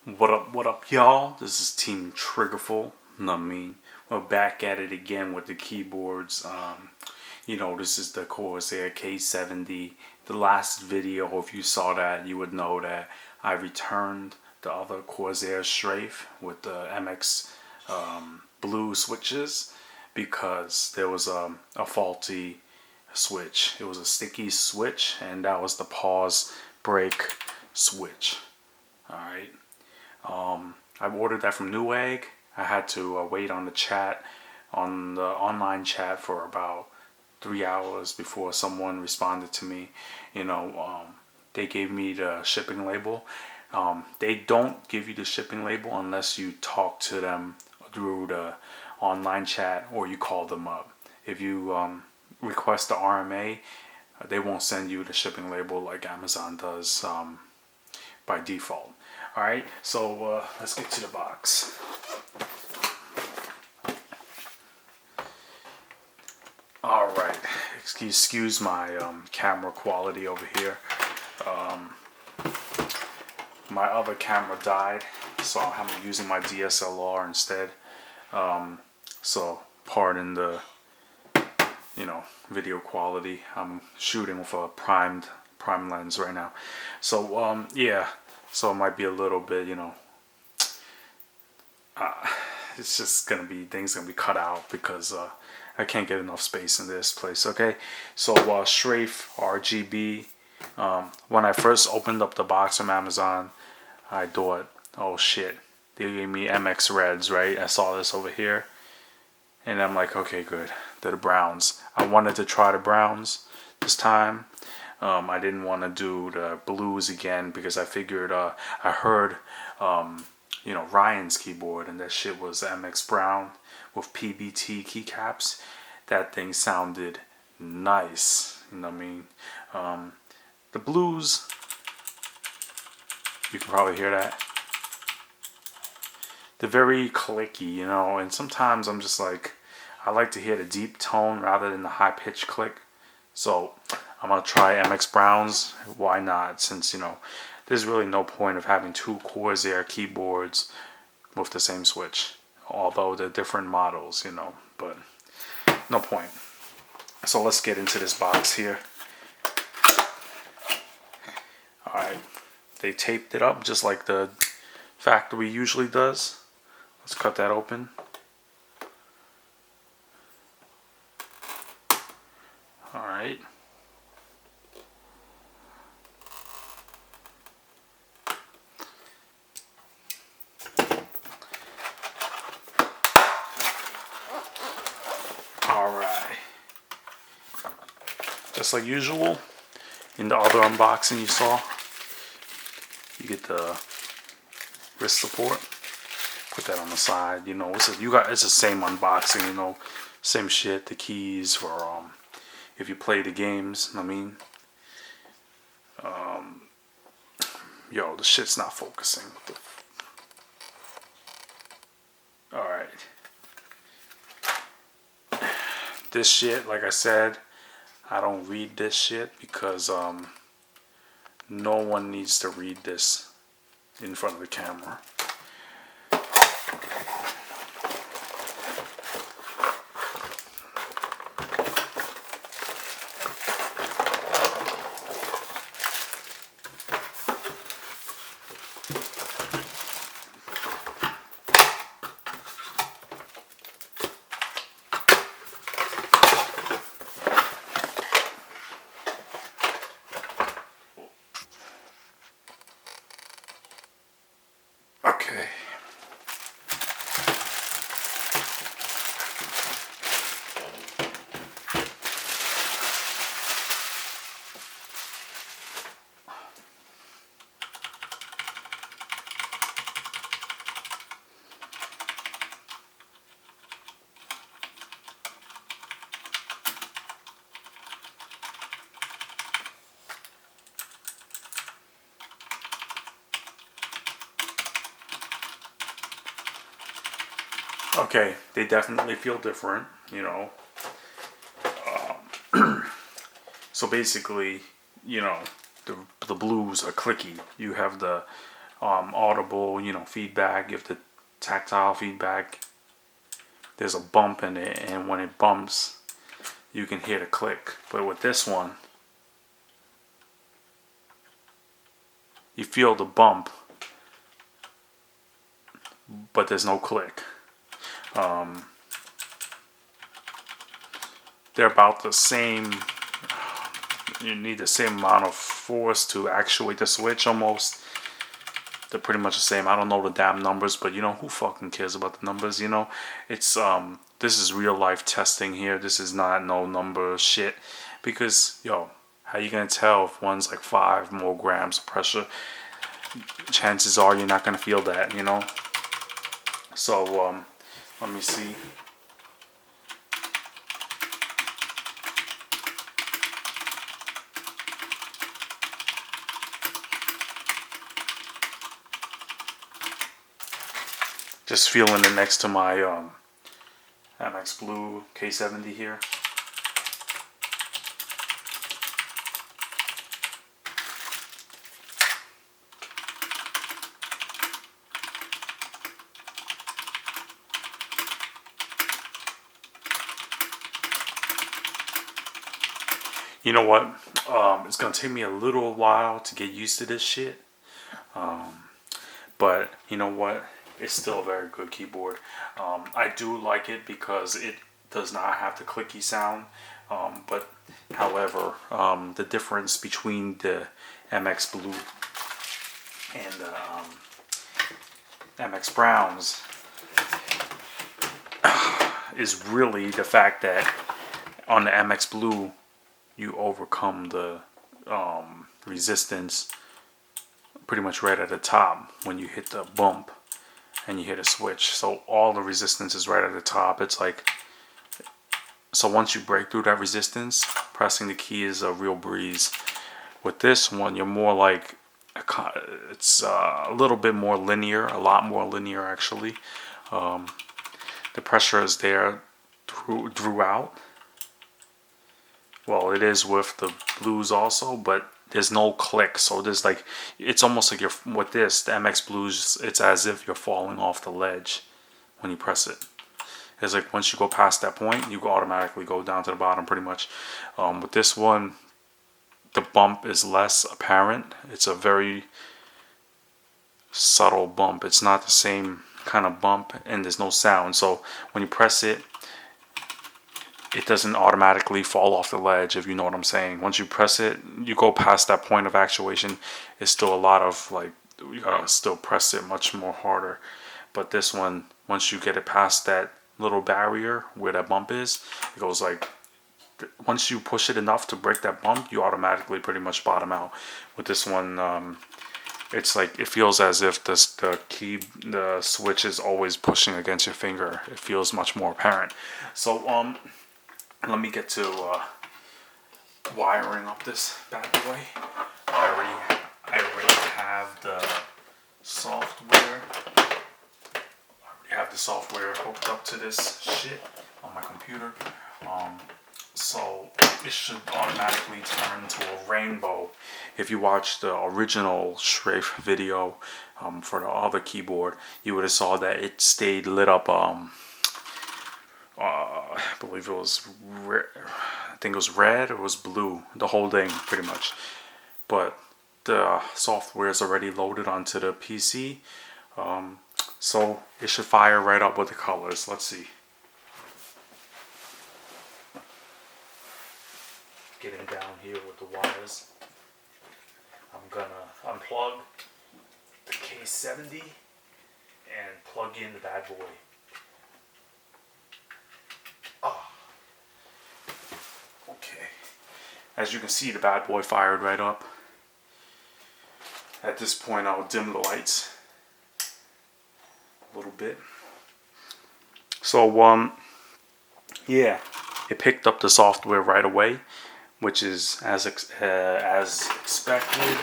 What up, y'all? This is Team Triggerful. I mean, we're back at it again with the keyboards. This is the Corsair K70. The last video, if you saw that, you would know that I returned the other Corsair Strafe with the MX blue switches because there was a faulty switch. It was a sticky switch, and that was the pause break switch. Alright. I ordered that from Newegg. I had to wait on the online chat for about 3 hours before someone responded to me. They gave me the shipping label. They don't give you the shipping label unless you talk to them through the online chat or you call them up. If you request the RMA, they won't send you the shipping label like Amazon does by default. Alright, so let's get to the box. Alright, excuse my camera quality over here. My other camera died, so I'm using my DSLR instead. So pardon the video quality. I'm shooting with a prime lens right now. So yeah. So it might be a little bit, it's just gonna be, things gonna be cut out because I can't get enough space in this place. Okay, so Strafe RGB. When I first opened up the box from Amazon, I thought, oh shit, they gave me MX Reds, right? I saw this over here, and I'm like, okay, good. They're the browns. I wanted to try the browns this time. I didn't want to do the blues again because I figured I heard Ryan's keyboard, and that shit was MX Brown with PBT keycaps. That thing sounded nice, you know what I mean? The blues, you can probably hear that. They're very clicky, and sometimes I'm just like, I like to hear the deep tone rather than the high pitched click. So I'm going to try MX Browns. Why not? Since, there's really no point of having two Corsair keyboards with the same switch. Although they're different models, but no point. So let's get into this box here. Alright. They taped it up just like the factory usually does. Let's cut that open. Alright. Alright. Just like usual, in the other unboxing you saw, you get the wrist support. Put that on the side. It's the same unboxing, same shit. The keys for if you play the games, the shit's not focusing. Alright. This shit, like I said, I don't read this shit because no one needs to read this in front of the camera. Okay. Okay, they definitely feel different, So basically, the blues are clicky. You have the audible, you know, feedback. You have the tactile feedback. There's a bump in it, and when it bumps, you can hear the click. But with this one, you feel the bump, but there's no click. They're about the same. You need the same amount of force to actuate the switch almost. They're pretty much the same. I don't know the damn numbers, but you know, who fucking cares about the numbers, you know? It's this is real life testing here. This is not no number shit. Because, yo, how you gonna tell if one's like 5 more grams of pressure? Chances are you're not gonna feel that, you know? So let me see. Just feeling it next to my MX Blue K70 here. You know what? It's gonna take me a little while to get used to this shit. But you know what? It's still a very good keyboard. I do like it because it does not have the clicky sound. But however, the difference between the MX Blue and the MX Browns is really the fact that on the MX Blue, you overcome the resistance pretty much right at the top when you hit the bump and you hit a switch. So all the resistance is right at the top. It's like, so once you break through that resistance, pressing the key is a real breeze. With this one, you're more like, it's a little bit more linear, a lot more linear actually. The pressure is there throughout. Well, it is with the blues also, but there's no click. So there's like, it's almost like you're, with this, the MX Blues, it's as if you're falling off the ledge when you press it. It's like once you go past that point, you automatically go down to the bottom pretty much. With this one, the bump is less apparent. It's a very subtle bump. It's not the same kind of bump, and there's no sound. So when you press it, it doesn't automatically fall off the ledge, if you know what I'm saying. Once you press it, you go past that point of actuation, it's still a lot of like, you gotta still press it much more harder. But this one, once you get it past that little barrier where that bump is, it goes like, once you push it enough to break that bump, you automatically pretty much bottom out. With this one, it's like, it feels as if the switch is always pushing against your finger. It feels much more apparent. So let me get to wiring up this bad boy. I already have the software. Hooked up to this shit on my computer. So it should automatically turn to a rainbow. If you watch the original Strafe video for the other keyboard, you would have saw that it stayed lit up. I believe it was I think it was red or it was blue, the whole thing pretty much. But the software is already loaded onto the PC, so it should fire right up with the colors. Let's see. Getting down here with the wires. I'm gonna unplug the K70 and plug in the bad boy. Okay. As you can see, the bad boy fired right up. At this point, I'll dim the lights a little bit. So, yeah, it picked up the software right away, which is as expected.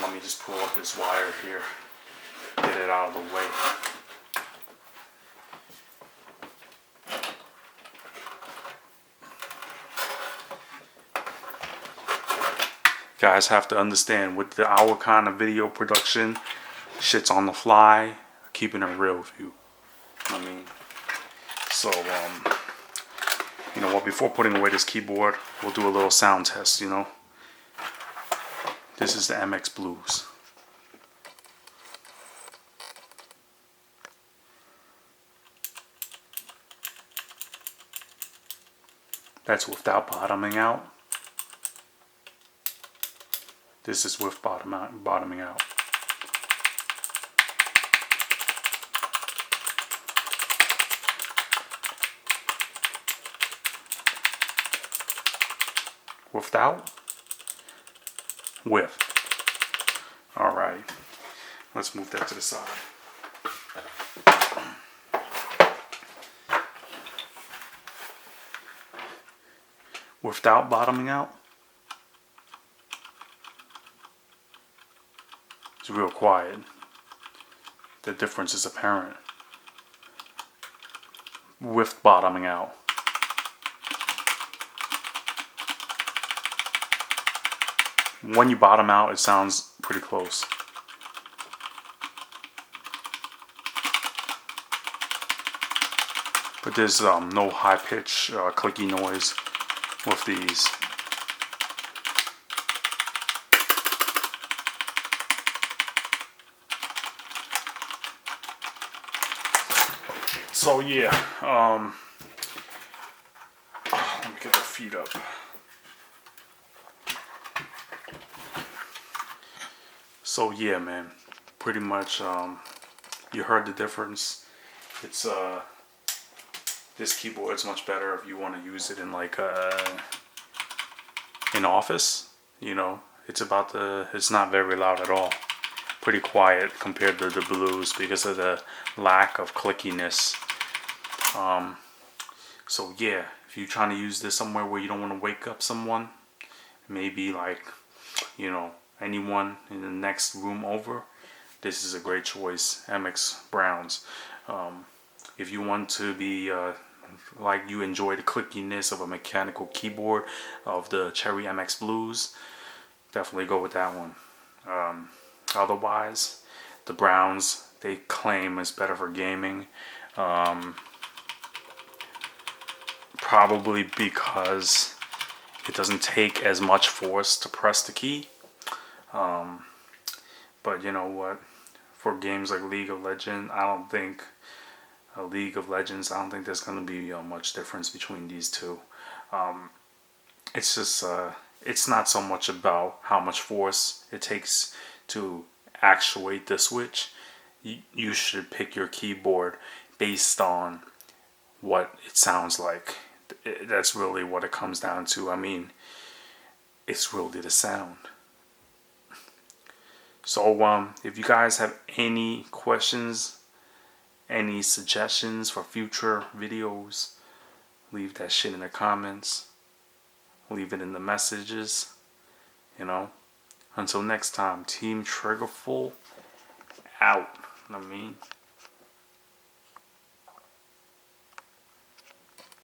Let me just pull up this wire here, get it out of the way. guys have to understand with our kind of video production, shit's on the fly, keeping it real with you. I mean, so you know what? Before putting away this keyboard, we'll do a little sound test. You know, this is the MX Blues. That's without bottoming out. This is with bottoming out. Without, with. All right, let's move that to the side. Without bottoming out, it's real quiet. The difference is apparent. With bottoming out, when you bottom out, it sounds pretty close. But there's no high pitch clicky noise with these. So yeah, let me get the feet up. So yeah, man, pretty much you heard the difference. It's this keyboard's much better if you want to use it in like in office. You know, it's not very loud at all. Pretty quiet compared to the Blues because of the lack of clickiness. So yeah, if you're trying to use this somewhere where you don't want to wake up someone, maybe like, you know, anyone in the next room over, this is a great choice. MX Browns. If you want to be like you enjoy the clickiness of a mechanical keyboard of the Cherry MX Blues, definitely go with that one. Otherwise, the Browns, they claim is better for gaming. Probably because it doesn't take as much force to press the key. But you know what? For games like League of Legends, I don't think there's going to be much difference between these two. It's just, it's not so much about how much force it takes to actuate the switch. You should pick your keyboard based on what it sounds like. That's really what it comes down to. I mean, it's really the sound. So if you guys have any questions, any suggestions for future videos, leave that shit in the comments. Leave it in the messages. You know. Until next time, Team Triggerful out. I mean.